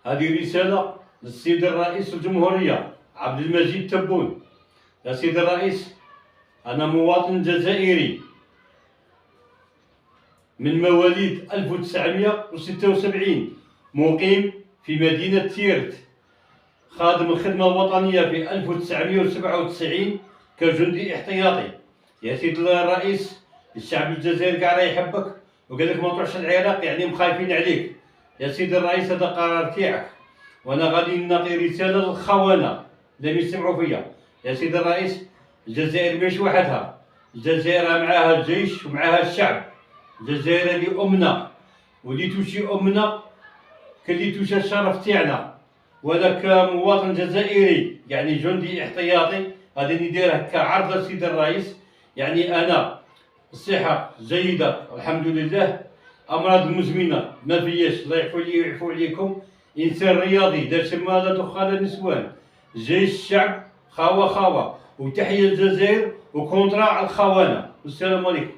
هذه رسالة للسيد الرئيس الجمهورية عبد المجيد تبون. يا سيد الرئيس، أنا مواطن جزائري من مواليد 1976، مقيم في مدينة تيرت، خادم الخدمة الوطنية في 1997 كجندي احتياطي. يا سيد الرئيس، الشعب الجزائري كاع راه يحبك وقال لك ما تروحش العراق، يعني مخايفين عليك. يا سيد الرئيس، هذا قرار تاعك، وانا غادي نعطي رساله للخونه اللي يسمعوا فيا. يا سيد الرئيس، الجزائر ماشي وحدها، الجزائر معاها الجيش ومعاها الشعب. الجزائر هذه امنا، واللي توشي امنا كاللي توشى الشرف تاعنا. وانا كمواطن جزائري يعني جندي احتياطي غادي نديره كعرض السيد الرئيس. يعني انا الصحه جيده الحمد لله، امراض مزمنه ما فياش، الله يعفو لي ويعفو عليكم. انسان رياضي دار شماله دخان النسوان، جيش الشعب خاوه خاوه، وتحيه الجزائر وكونترا على الخونه. والسلام عليكم.